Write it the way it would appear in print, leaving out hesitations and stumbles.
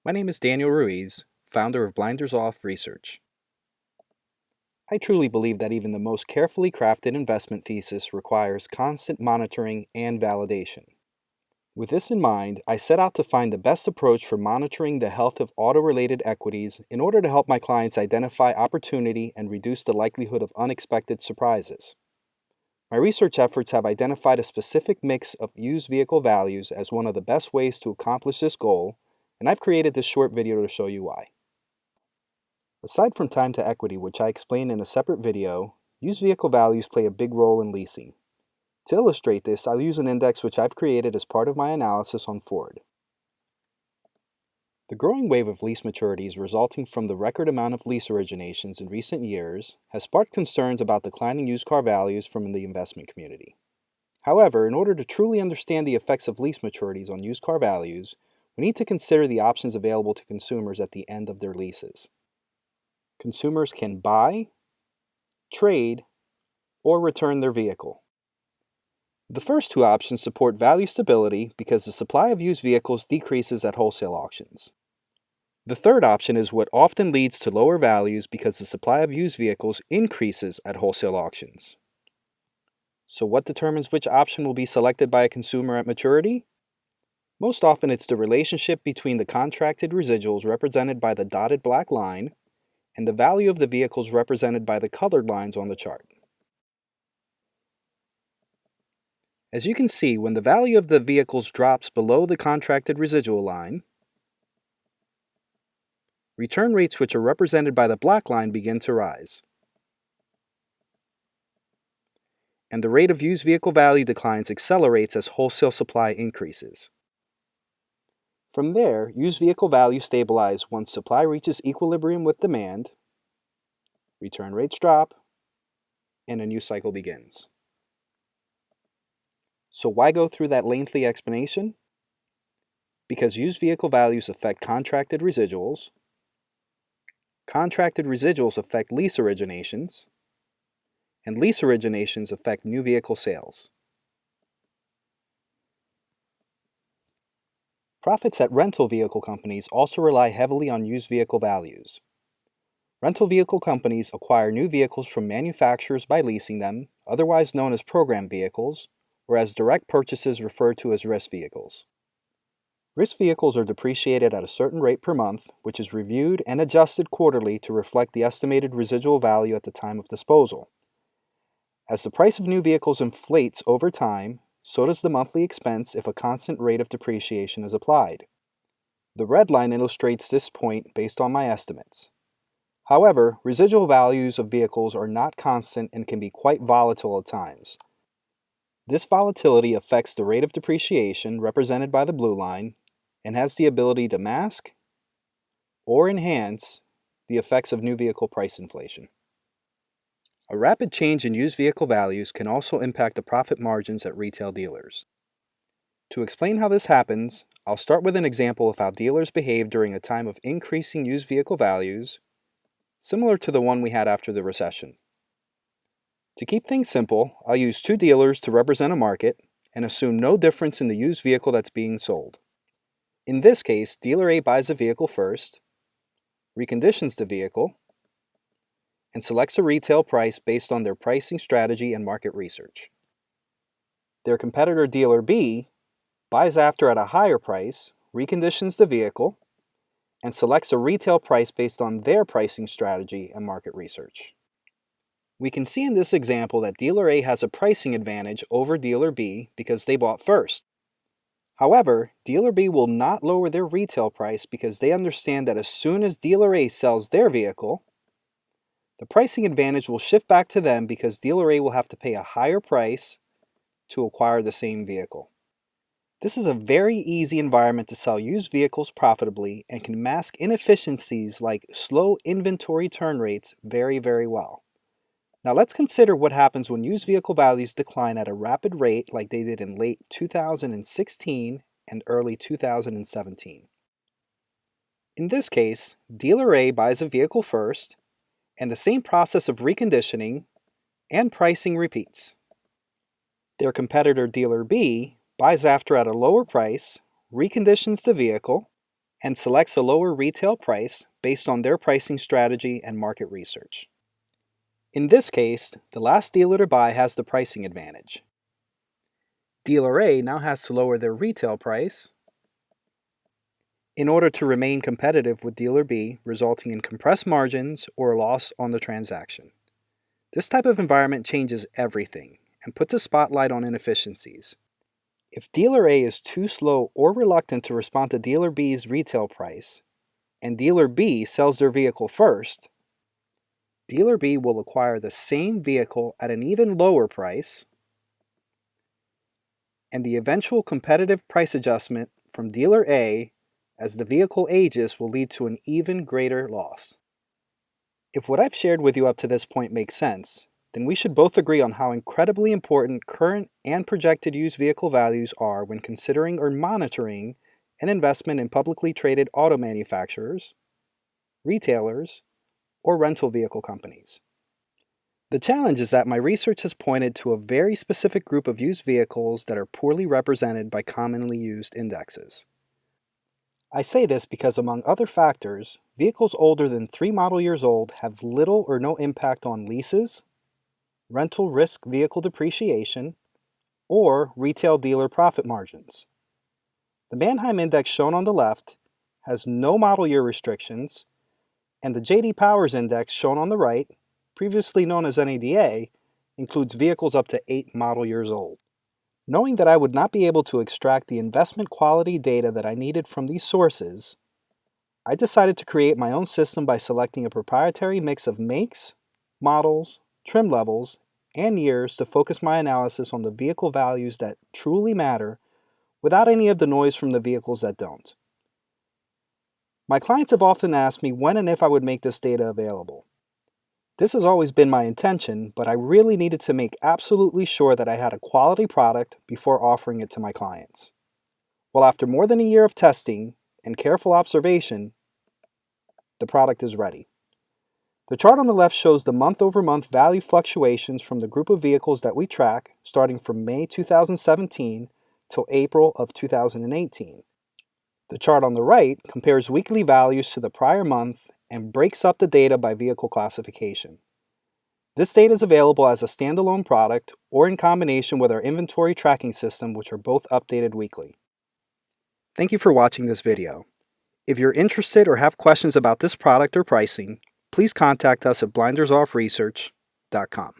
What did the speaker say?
My name is Daniel Ruiz, founder of Blinders Off Research. I truly believe that even the most carefully crafted investment thesis requires constant monitoring and validation. With this in mind, I set out to find the best approach for monitoring the health of auto-related equities in order to help my clients identify opportunity and reduce the likelihood of unexpected surprises. My research efforts have identified a specific mix of used vehicle values as one of the best ways to accomplish this goal, and I've created this short video to show you why. Aside from time to equity, which I explained in a separate video, used vehicle values play a big role in leasing. To illustrate this, I'll use an index which I've created as part of my analysis on Ford. The growing wave of lease maturities resulting from the record amount of lease originations in recent years has sparked concerns about declining used car values from the investment community. However, in order to truly understand the effects of lease maturities on used car values, we need to consider the options available to consumers at the end of their leases. Consumers can buy, trade, or return their vehicle. The first two options support value stability because the supply of used vehicles decreases at wholesale auctions. The third option is what often leads to lower values because the supply of used vehicles increases at wholesale auctions. So what determines which option will be selected by a consumer at maturity? Most often it's the relationship between the contracted residuals represented by the dotted black line and the value of the vehicles represented by the colored lines on the chart. As you can see, when the value of the vehicles drops below the contracted residual line, return rates, which are represented by the black line, begin to rise. And the rate of used vehicle value declines accelerates as wholesale supply increases. From there, used vehicle values stabilize once supply reaches equilibrium with demand, return rates drop, and a new cycle begins. So why go through that lengthy explanation? Because used vehicle values affect contracted residuals affect lease originations, and lease originations affect new vehicle sales. Profits at rental vehicle companies also rely heavily on used vehicle values. Rental vehicle companies acquire new vehicles from manufacturers by leasing them, otherwise known as program vehicles, or as direct purchases referred to as risk vehicles. Risk vehicles are depreciated at a certain rate per month, which is reviewed and adjusted quarterly to reflect the estimated residual value at the time of disposal. As the price of new vehicles inflates over time, so does the monthly expense if a constant rate of depreciation is applied. The red line illustrates this point based on my estimates. However, residual values of vehicles are not constant and can be quite volatile at times. This volatility affects the rate of depreciation, represented by the blue line, and has the ability to mask or enhance the effects of new vehicle price inflation. A rapid change in used vehicle values can also impact the profit margins at retail dealers. To explain how this happens, I'll start with an example of how dealers behave during a time of increasing used vehicle values, similar to the one we had after the recession. To keep things simple, I'll use two dealers to represent a market and assume no difference in the used vehicle that's being sold. In this case, Dealer A buys a vehicle first, reconditions the vehicle, and selects a retail price based on their pricing strategy and market research. Their competitor Dealer B buys after at a higher price, reconditions the vehicle, and selects a retail price based on their pricing strategy and market research. We can see in this example that Dealer A has a pricing advantage over Dealer B because they bought first. However, Dealer B will not lower their retail price because they understand that as soon as Dealer A sells their vehicle, the pricing advantage will shift back to them because Dealer A will have to pay a higher price to acquire the same vehicle. This is a very easy environment to sell used vehicles profitably and can mask inefficiencies like slow inventory turn rates very well. Now let's consider what happens when used vehicle values decline at a rapid rate like they did in late 2016 and early 2017. In this case, Dealer A buys a vehicle first, and the same process of reconditioning and pricing repeats. Their competitor Dealer B buys after at a lower price, reconditions the vehicle, and selects a lower retail price based on their pricing strategy and market research. In this case, the last dealer to buy has the pricing advantage. Dealer A now has to lower their retail price in order to remain competitive with Dealer B, resulting in compressed margins or a loss on the transaction. This type of environment changes everything and puts a spotlight on inefficiencies. If Dealer A is too slow or reluctant to respond to Dealer B's retail price, and Dealer B sells their vehicle first, Dealer B will acquire the same vehicle at an even lower price, and the eventual competitive price adjustment from Dealer A as the vehicle ages will lead to an even greater loss. If what I've shared with you up to this point makes sense, then we should both agree on how incredibly important current and projected used vehicle values are when considering or monitoring an investment in publicly traded auto manufacturers, retailers, or rental vehicle companies. The challenge is that my research has pointed to a very specific group of used vehicles that are poorly represented by commonly used indexes. I say this because, among other factors, vehicles older than 3 model years old have little or no impact on leases, rental risk vehicle depreciation, or retail dealer profit margins. The Manheim Index shown on the left has no model year restrictions, and the J.D. Powers Index shown on the right, previously known as NADA, includes vehicles up to 8 model years old. Knowing that I would not be able to extract the investment quality data that I needed from these sources, I decided to create my own system by selecting a proprietary mix of makes, models, trim levels, and years to focus my analysis on the vehicle values that truly matter without any of the noise from the vehicles that don't. My clients have often asked me when and if I would make this data available. This has always been my intention, but I really needed to make absolutely sure that I had a quality product before offering it to my clients. Well, after more than a year of testing and careful observation, the product is ready. The chart on the left shows the month-over-month value fluctuations from the group of vehicles that we track starting from May 2017 till April of 2018. The chart on the right compares weekly values to the prior month and breaks up the data by vehicle classification. This data is available as a standalone product or in combination with our inventory tracking system, which are both updated weekly. Thank you for watching this video. If you're interested or have questions about this product or pricing, please contact us at blindersoffresearch.com.